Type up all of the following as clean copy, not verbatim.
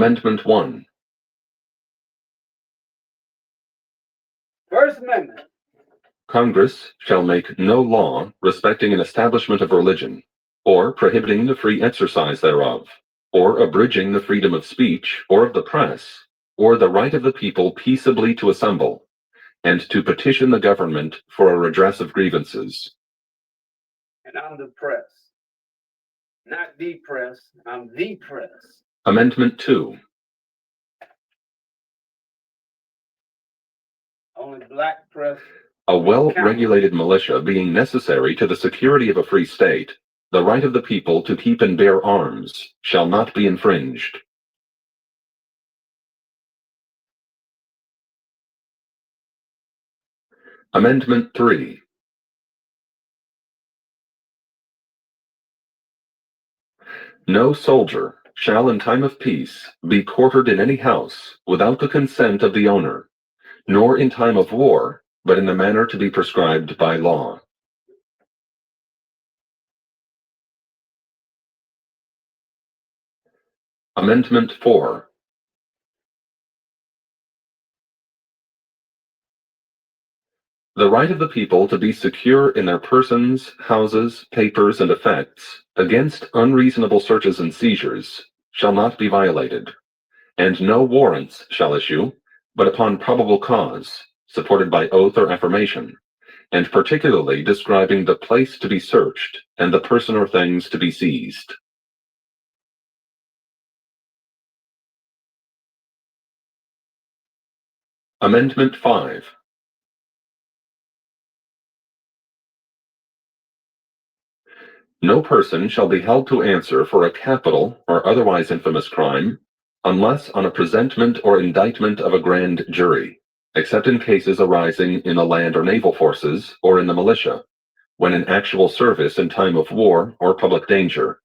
Amendment 1. First Amendment. Congress shall make no law respecting an establishment of religion, or prohibiting the free exercise thereof, or abridging the freedom of speech or of the press, or the right of the people peaceably to assemble, and to petition the government for a redress of grievances. And I'm the press. Not the press, I'm the press. Amendment 2. Only black press. A well-regulated militia being necessary to the security of a free state, the right of the people to keep and bear arms shall not be infringed. Amendment 3. No soldier shall in time of peace be quartered in any house without the consent of the owner, nor in time of war, but in the manner to be prescribed by law. Amendment 4. The right of the people to be secure in their persons, houses, papers, and effects against unreasonable searches and seizures shall not be violated, and no warrants shall issue, but upon probable cause, supported by oath or affirmation, and particularly describing the place to be searched and the person or things to be seized. Amendment 5. No person shall be held to answer for a capital or otherwise infamous crime, unless on a presentment or indictment of a grand jury, except in cases arising in the land or naval forces or in the militia, when in actual service in time of war or public danger.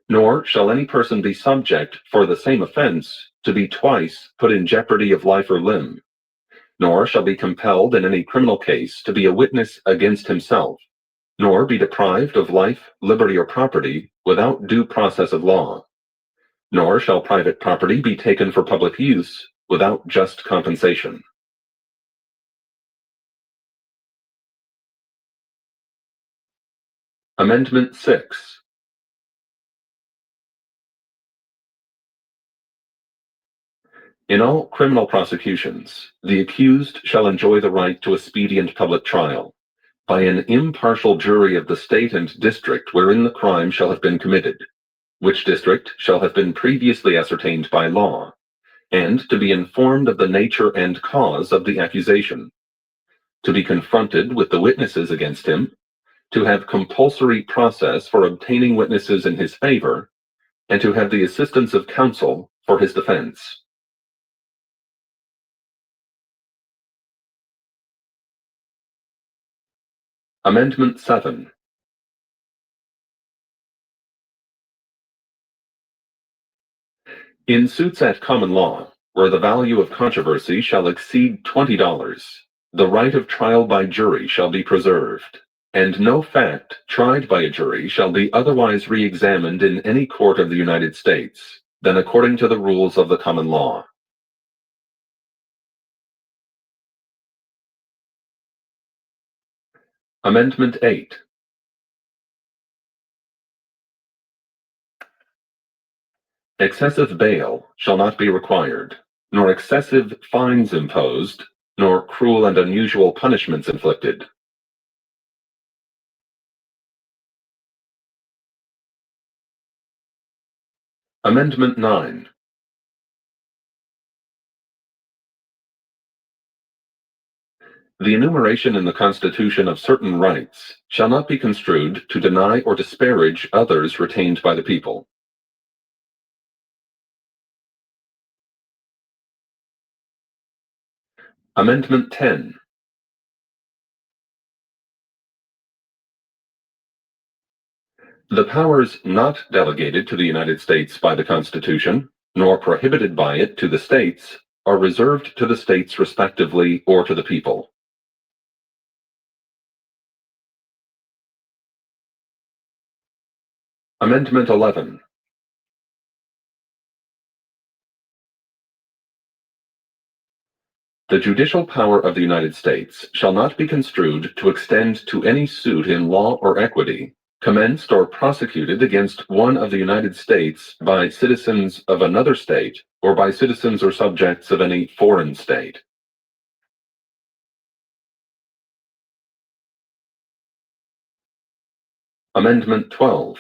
Nor shall any person be subject for the same offense to be twice put in jeopardy of life or limb, nor shall be compelled in any criminal case to be a witness against himself, nor be deprived of life, liberty, or property without due process of law. Nor shall private property be taken for public use without just compensation. Amendment 6. In all criminal prosecutions, the accused shall enjoy the right to a speedy and public trial, by an impartial jury of the state and district wherein the crime shall have been committed, which district shall have been previously ascertained by law, and to be informed of the nature and cause of the accusation, to be confronted with the witnesses against him, to have compulsory process for obtaining witnesses in his favor, and to have the assistance of counsel for his defense. Amendment 7. In suits at common law, where the value of controversy shall exceed $20, the right of trial by jury shall be preserved, and no fact tried by a jury shall be otherwise re-examined in any court of the United States than according to the rules of the common law. Amendment 8. Excessive bail shall not be required, nor excessive fines imposed, nor cruel and unusual punishments inflicted. Amendment 9. The enumeration in the Constitution of certain rights shall not be construed to deny or disparage others retained by the people. Amendment 10. The powers not delegated to the United States by the Constitution, nor prohibited by it to the states, are reserved to the states respectively or to the people. Amendment 11. The judicial power of the United States shall not be construed to extend to any suit in law or equity, commenced or prosecuted against one of the United States by citizens of another state, or by citizens or subjects of any foreign state. Amendment 12.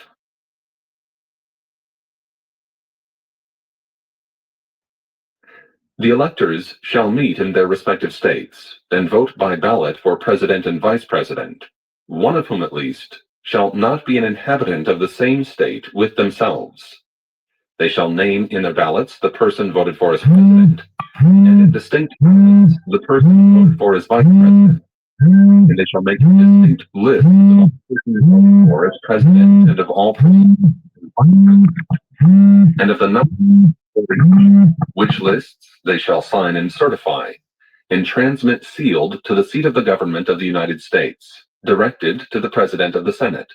The electors shall meet in their respective states, and vote by ballot for president and vice president, one of whom at least shall not be an inhabitant of the same state with themselves. They shall name in their ballots the person voted for as president, and in distinct ballots the person voted for as vice president. And they shall make distinct lists of all persons voted for as president, and of all persons as vice president, and of the number, which lists they shall sign and certify, and transmit sealed to the seat of the government of the United States, directed to the President of the Senate.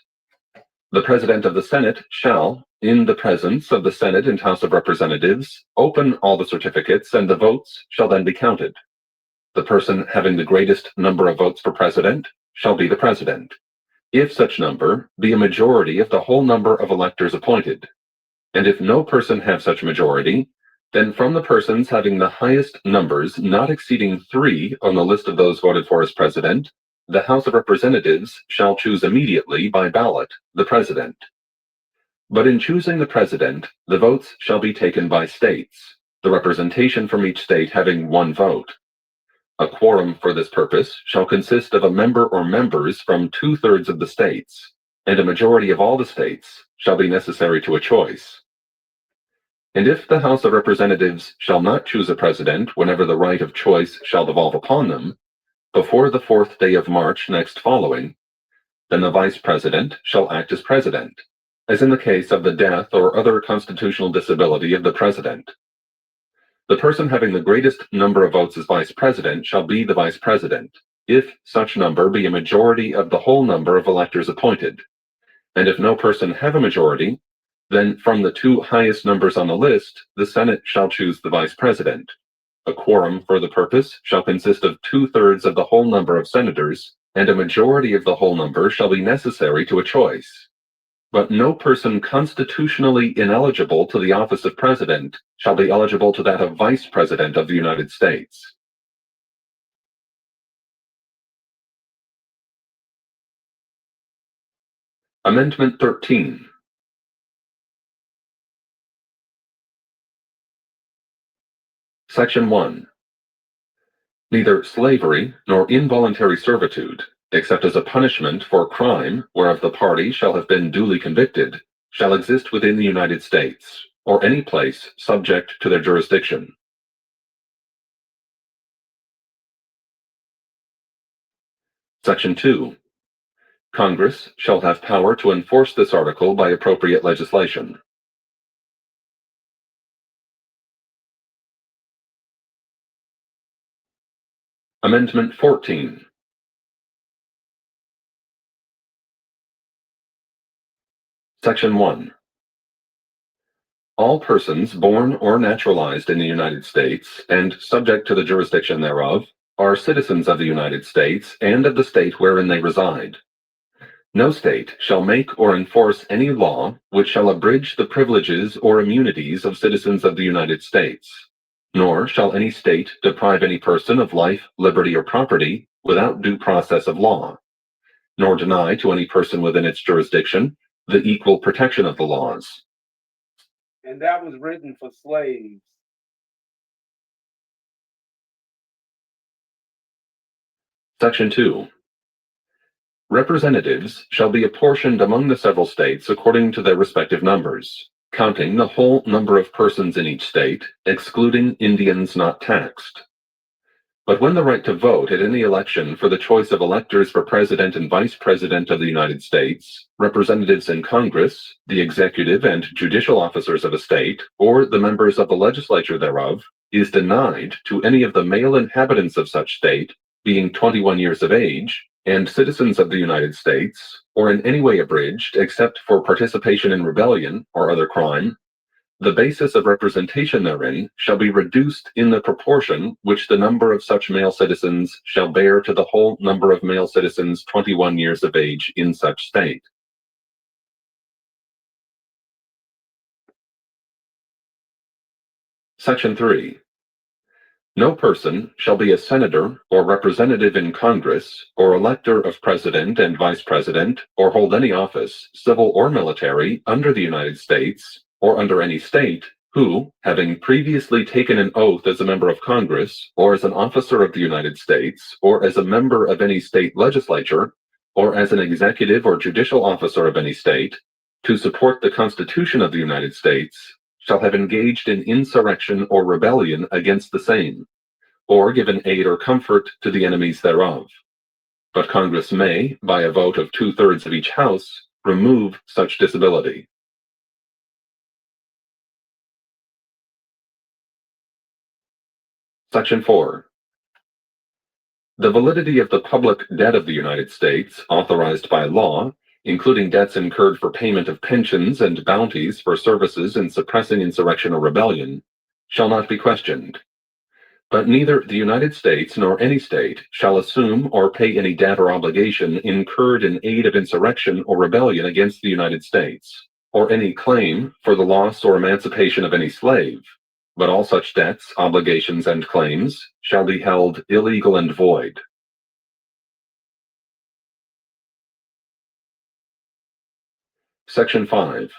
The President of the Senate shall, in the presence of the Senate and House of Representatives, open all the certificates, and the votes shall then be counted. The person having the greatest number of votes for president shall be the president, if such number be a majority of the whole number of electors appointed. And if no person have such majority, then from the persons having the highest numbers not exceeding 3 on the list of those voted for as president, the House of Representatives shall choose immediately by ballot the president. But in choosing the president, the votes shall be taken by states, the representation from each state having 1 vote. A quorum for this purpose shall consist of a member or members from 2/3 of the states, and a majority of all the states shall be necessary to a choice. And if the House of Representatives shall not choose a president whenever the right of choice shall devolve upon them, before the 4th day of March next following, then the vice president shall act as president, as in the case of the death or other constitutional disability of the president. The person having the greatest number of votes as vice president shall be the vice president, if such number be a majority of the whole number of electors appointed. And if no person have a majority, then from the 2 highest numbers on the list, the Senate shall choose the vice president. A quorum for the purpose shall consist of 2/3 of the whole number of senators, and a majority of the whole number shall be necessary to a choice. But no person constitutionally ineligible to the office of president shall be eligible to that of vice president of the United States. Amendment 13. Section 1. Neither slavery nor involuntary servitude, except as a punishment for crime whereof the party shall have been duly convicted, shall exist within the United States, or any place subject to their jurisdiction. Section 2. Congress shall have power to enforce this article by appropriate legislation. Amendment 14. Section 1. All persons born or naturalized in the United States and subject to the jurisdiction thereof are citizens of the United States and of the state wherein they reside. No state shall make or enforce any law which shall abridge the privileges or immunities of citizens of the United States, nor shall any state deprive any person of life, liberty, or property without due process of law, nor deny to any person within its jurisdiction the equal protection of the laws. And that was written for slaves. Section 2. Representatives shall be apportioned among the several states according to their respective numbers, counting the whole number of persons in each state, excluding Indians not taxed. But when the right to vote at any election for the choice of electors for President and Vice President of the United States, representatives in Congress, the executive and judicial officers of a state, or the members of the legislature thereof, is denied to any of the male inhabitants of such state, being 21 years of age, and citizens of the United States, or in any way abridged except for participation in rebellion or other crime, the basis of representation therein shall be reduced in the proportion which the number of such male citizens shall bear to the whole number of male citizens 21 years of age in such state. Section 3. No person shall be a senator or representative in Congress, or elector of president and vice president, or hold any office, civil or military, under the United States, or under any state, who, having previously taken an oath as a member of Congress, or as an officer of the United States, or as a member of any state legislature, or as an executive or judicial officer of any state, to support the Constitution of the United States, shall have engaged in insurrection or rebellion against the same, or given aid or comfort to the enemies thereof. But Congress may, by a vote of 2/3 of each House, remove such disability. Section 4. The validity of the public debt of the United States, authorized by law, including debts incurred for payment of pensions and bounties for services in suppressing insurrection or rebellion, shall not be questioned. But neither the United States nor any state shall assume or pay any debt or obligation incurred in aid of insurrection or rebellion against the United States, or any claim for the loss or emancipation of any slave, but all such debts, obligations, and claims shall be held illegal and void. Section 5.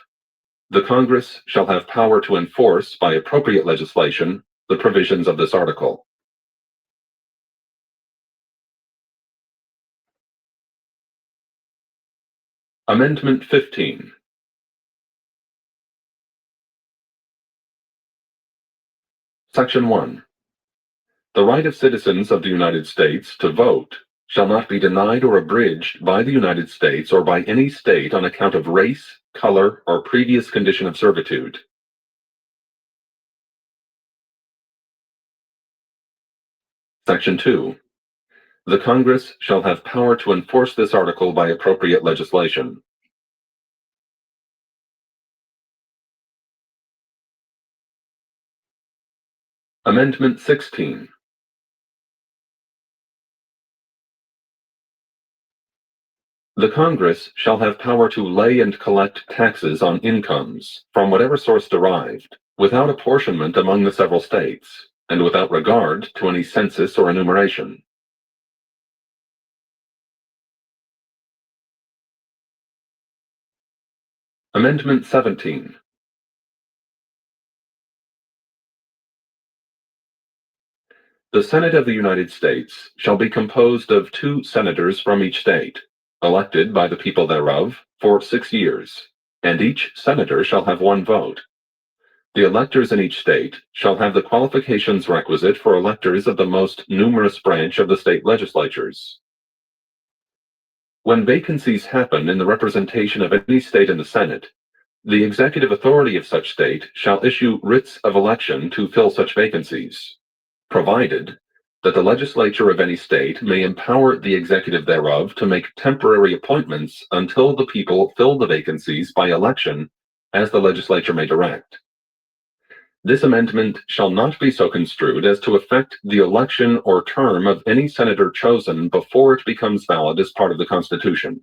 The Congress shall have power to enforce, by appropriate legislation, the provisions of this article. Amendment 15. Section 1. The right of citizens of the United States to vote shall not be denied or abridged by the United States or by any state on account of race, color, or previous condition of servitude. Section 2. The Congress shall have power to enforce this article by appropriate legislation. Amendment 16. The Congress shall have power to lay and collect taxes on incomes, from whatever source derived, without apportionment among the several states, and without regard to any census or enumeration. Amendment 17. The Senate of the United States shall be composed of 2 senators from each state, elected by the people thereof, for 6 years, and each senator shall have 1 vote. The electors in each state shall have the qualifications requisite for electors of the most numerous branch of the state legislatures. When vacancies happen in the representation of any state in the Senate, the executive authority of such state shall issue writs of election to fill such vacancies, provided that the legislature of any state may empower the executive thereof to make temporary appointments until the people fill the vacancies by election, as the legislature may direct. This amendment shall not be so construed as to affect the election or term of any senator chosen before it becomes valid as part of the Constitution.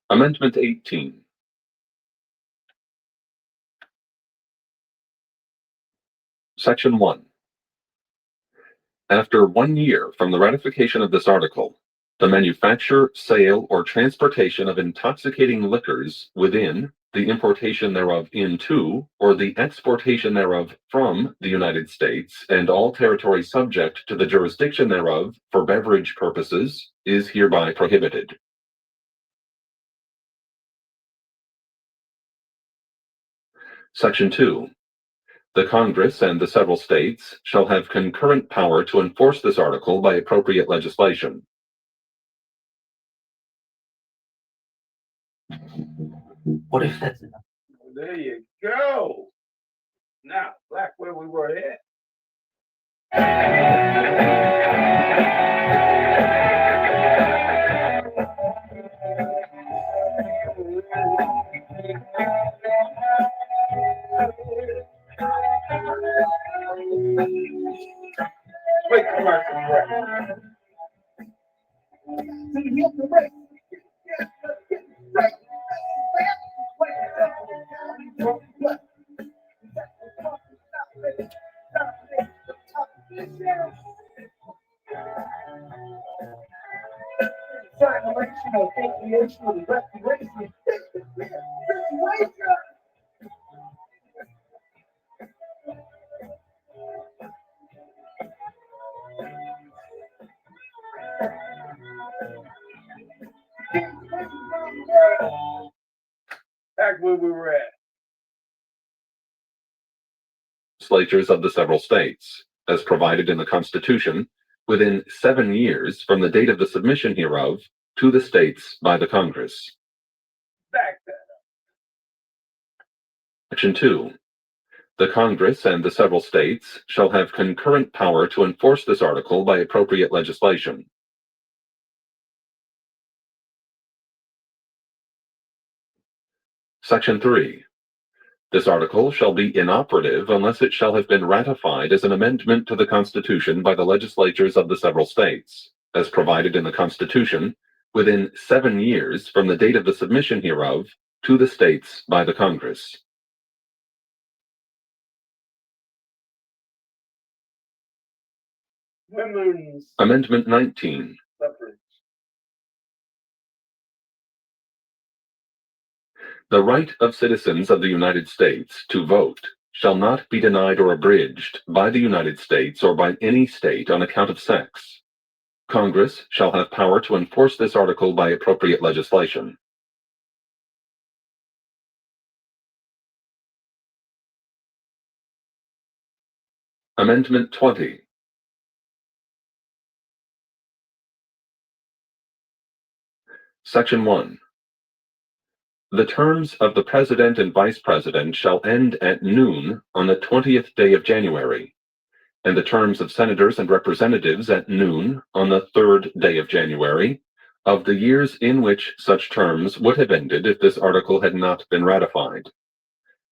Amendment 18. Section 1. After 1 year from the ratification of this article, the manufacture, sale, or transportation of intoxicating liquors within, the importation thereof into, or the exportation thereof from the United States and all territories subject to the jurisdiction thereof for beverage purposes is hereby prohibited. Section 2. The Congress and the several states shall have concurrent power to enforce this article by appropriate legislation. What if that's enough? There you go. Now, back where we were at. Quick commercial break. Back where we were at. Legislatures of the several states, as provided in the Constitution, within 7 years from the date of the submission hereof to the states by the Congress. Back that up. Section 2. The Congress and the several states shall have concurrent power to enforce this article by appropriate legislation. Section 3. This article shall be inoperative unless it shall have been ratified as an amendment to the Constitution by the legislatures of the several states, as provided in the Constitution, within 7 years from the date of the submission hereof to the states by the Congress. Women's Amendment 19. suffrage. The right of citizens of the United States to vote shall not be denied or abridged by the United States or by any state on account of sex. Congress shall have power to enforce this article by appropriate legislation. Amendment 20. Section 1. The terms of the President and Vice President shall end at noon on the 20th day of January, and the terms of Senators and Representatives at noon on the 3rd day of January, of the years in which such terms would have ended if this article had not been ratified,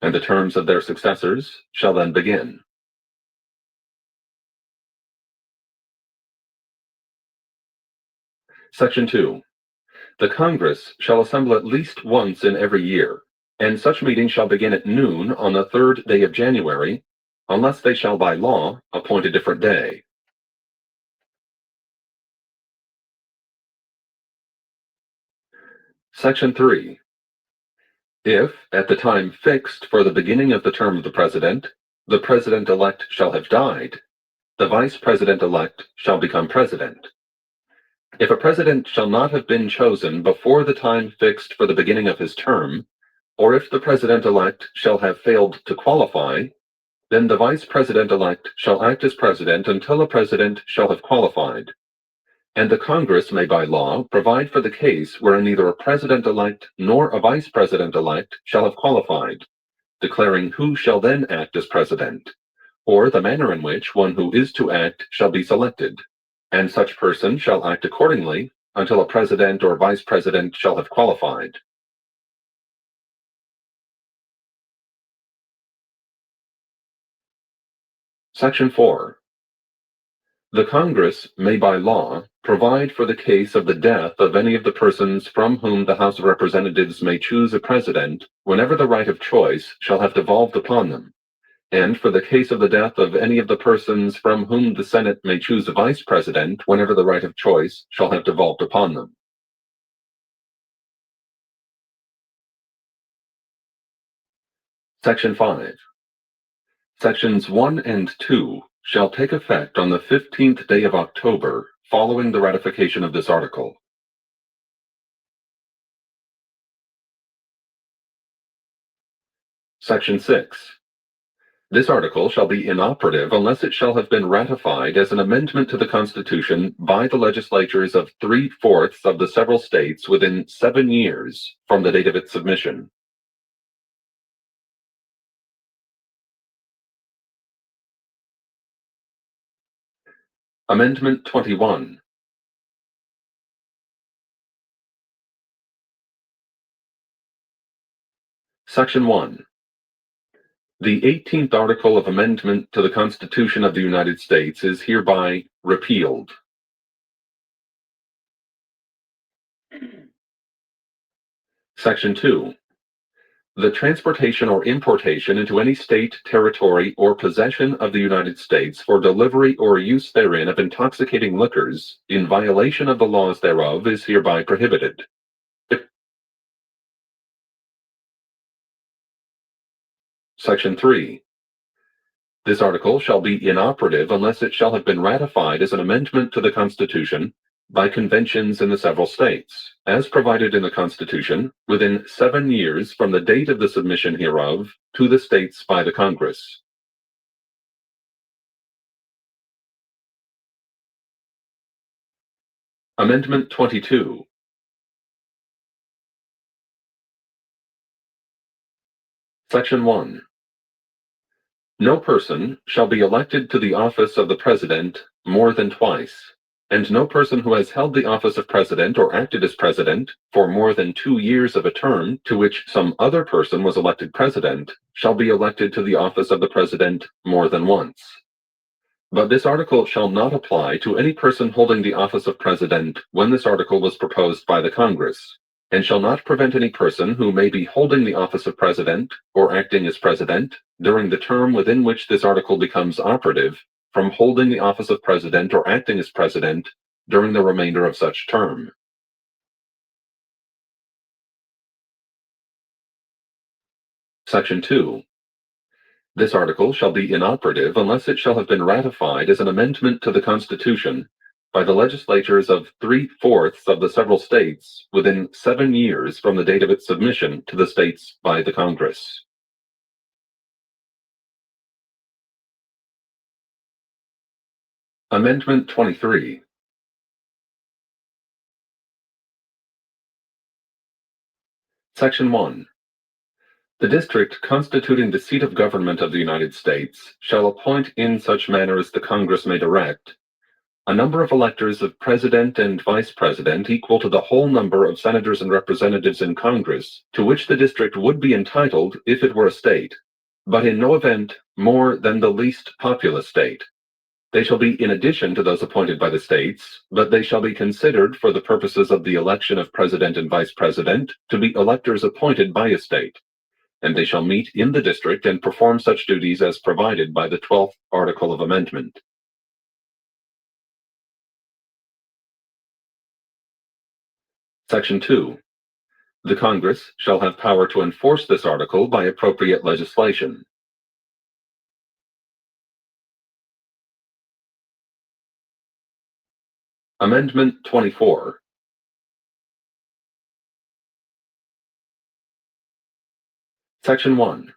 and the terms of their successors shall then begin. Section 2. The Congress shall assemble at least once in every year, and such meeting shall begin at noon on the 3rd day of January, unless they shall by law appoint a different day. Section 3. If, at the time fixed for the beginning of the term of the President-elect shall have died, the Vice President-elect shall become President. If a President shall not have been chosen before the time fixed for the beginning of his term, or if the President-elect shall have failed to qualify, then the Vice President-elect shall act as President until a President shall have qualified. And the Congress may by law provide for the case wherein neither a President-elect nor a Vice President-elect shall have qualified, declaring who shall then act as President, or the manner in which one who is to act shall be selected, and such person shall act accordingly until a President or Vice President shall have qualified. Section 4. The Congress may by law provide for the case of the death of any of the persons from whom the House of Representatives may choose a President whenever the right of choice shall have devolved upon them, and for the case of the death of any of the persons from whom the Senate may choose a Vice President whenever the right of choice shall have devolved upon them. Section 5. Sections 1 and 2 shall take effect on the 15th day of October following the ratification of this article. Section 6. This article shall be inoperative unless it shall have been ratified as an amendment to the Constitution by the legislatures of 3/4 of the several states within 7 years from the date of its submission. Amendment 21. Section 1. The 18th Article of Amendment to the Constitution of the United States is hereby repealed. Section 2. The transportation or importation into any state, territory, or possession of the United States for delivery or use therein of intoxicating liquors, in violation of the laws thereof, is hereby prohibited. Section 3. This article shall be inoperative unless it shall have been ratified as an amendment to the Constitution by conventions in the several states, as provided in the Constitution, within 7 years from the date of the submission hereof to the states by the Congress. Amendment 22. Section 1. No person shall be elected to the office of the President more than twice, and no person who has held the office of President or acted as President for more than 2 years of a term to which some other person was elected President shall be elected to the office of the President more than once. But this article shall not apply to any person holding the office of President when this article was proposed by the Congress, and shall not prevent any person who may be holding the office of President or acting as President during the term within which this article becomes operative from holding the office of President or acting as President during the remainder of such term. Section 2. This article shall be inoperative unless it shall have been ratified as an amendment to the Constitution by the legislatures of 3/4 of the several states within 7 years from the date of its submission to the states by the Congress. Amendment 23. Section 1. The district constituting the seat of government of the United States shall appoint in such manner as the Congress may direct a number of electors of President and Vice President equal to the whole number of senators and representatives in Congress to which the district would be entitled if it were a state, but in no event more than the least populous state. They shall be in addition to those appointed by the states, but they shall be considered for the purposes of the election of President and Vice President to be electors appointed by a state, and they shall meet in the district and perform such duties as provided by the 12th Article of Amendment. Section 2. The Congress shall have power to enforce this article by appropriate legislation. Amendment 24. Section 1.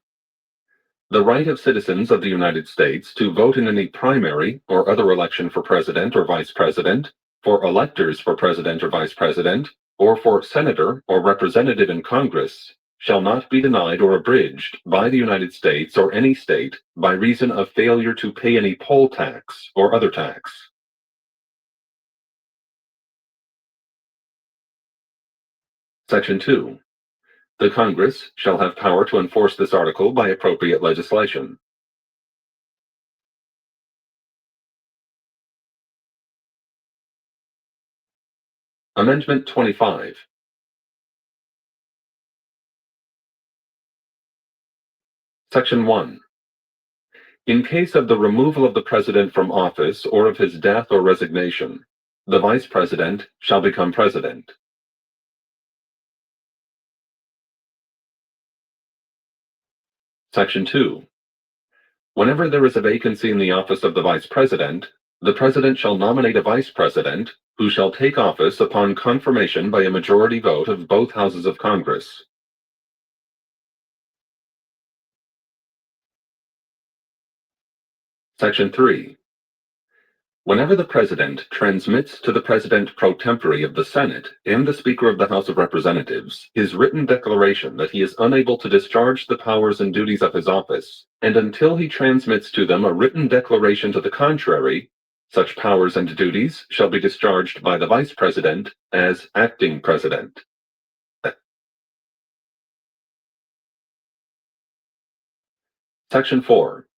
The right of citizens of the United States to vote in any primary or other election for President or Vice President, for electors for President or Vice President, or for Senator or Representative in Congress, shall not be denied or abridged by the United States or any state by reason of failure to pay any poll tax or other tax. Section 2. The Congress shall have power to enforce this article by appropriate legislation. Amendment 25. Section 1. In case of the removal of the President from office or of his death or resignation, the Vice President shall become President. Section 2. Whenever there is a vacancy in the office of the Vice President, the President shall nominate a Vice President who shall take office upon confirmation by a majority vote of both houses of Congress. Section 3. Whenever the President transmits to the President pro tempore of the Senate and the Speaker of the House of Representatives his written declaration that he is unable to discharge the powers and duties of his office, and until he transmits to them a written declaration to the contrary, such powers and duties shall be discharged by the Vice President as acting President. Section 4.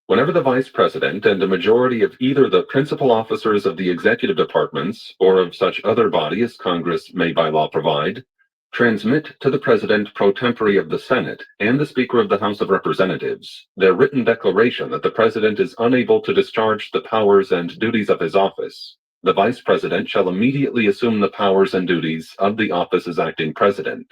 Whenever the Vice President and a majority of either the principal officers of the executive departments or of such other body as Congress may by law provide, transmit to the President pro tempore of the Senate and the Speaker of the House of Representatives their written declaration that the President is unable to discharge the powers and duties of his office, the Vice President shall immediately assume the powers and duties of the office as acting President.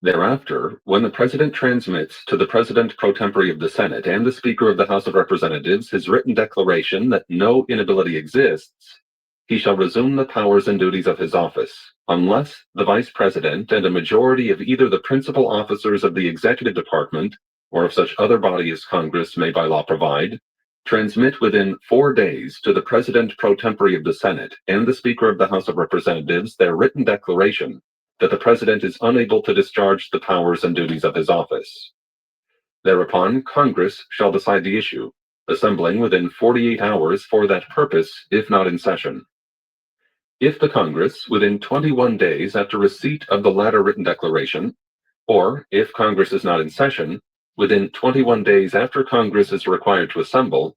Thereafter, when the President transmits to the President pro tempore of the Senate and the Speaker of the House of Representatives his written declaration that no inability exists, he shall resume the powers and duties of his office, unless the Vice President and a majority of either the principal officers of the executive department or of such other body as Congress may by law provide, transmit within 4 days to the President pro tempore of the Senate and the Speaker of the House of Representatives their written declaration that the President is unable to discharge the powers and duties of his office. Thereupon, Congress shall decide the issue, assembling within 48 hours for that purpose, if not in session. If the Congress, within 21 days after receipt of the latter written declaration, or if Congress is not in session, within 21 days after Congress is required to assemble,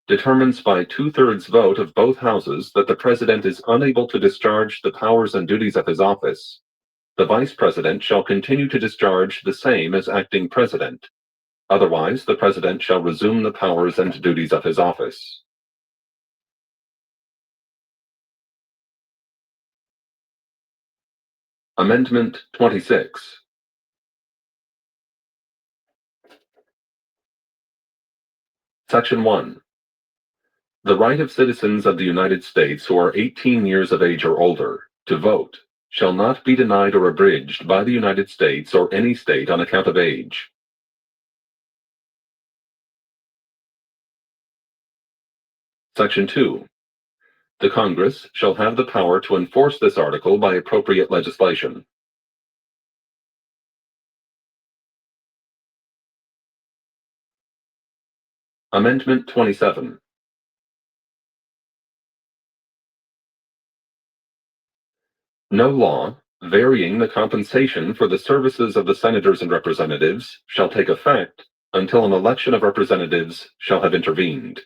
determines by 2/3 vote of both houses that the President is unable to discharge the powers and duties of his office, the Vice President shall continue to discharge the same as acting President. Otherwise, the President shall resume the powers and duties of his office. Amendment 26. Section 1. The right of citizens of the United States who are 18 years of age or older to vote shall not be denied or abridged by the United States or any state on account of age. Section 2. The Congress shall have the power to enforce this article by appropriate legislation. Amendment 27. No law varying the compensation for the services of the senators and representatives shall take effect until an election of representatives shall have intervened.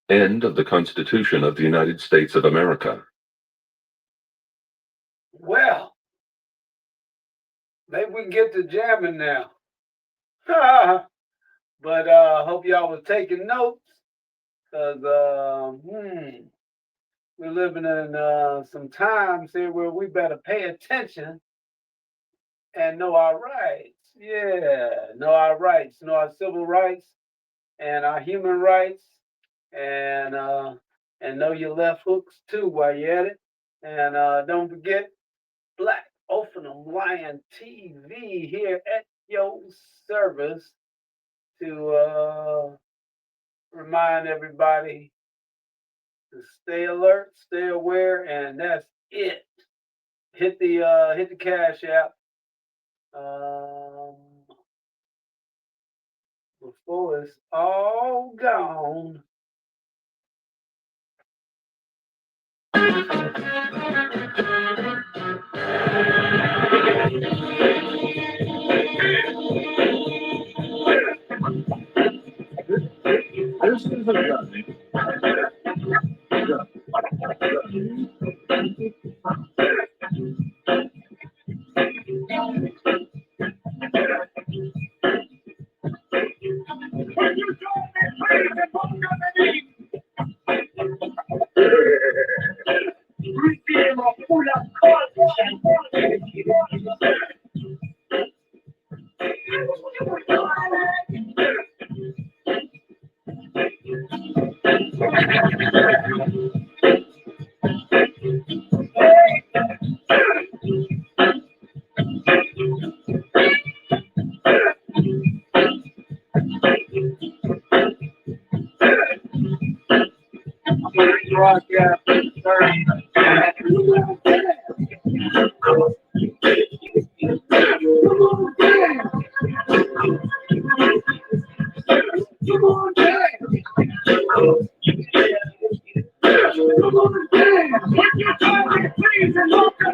End of the Constitution of the United States of America. Well, maybe we can get to jamming now. But hope y'all was taking notes, because we're living in some times here where we better pay attention and know our rights. Yeah, know our rights, know our civil rights and our human rights, and know your left hooks too while you're at it. And don't forget Black Ophanim Lion TV here at your service to remind everybody to stay alert, stay aware, and that's it. Hit the Cash App before it's all gone. Come on, dance. Put your time, please, and welcome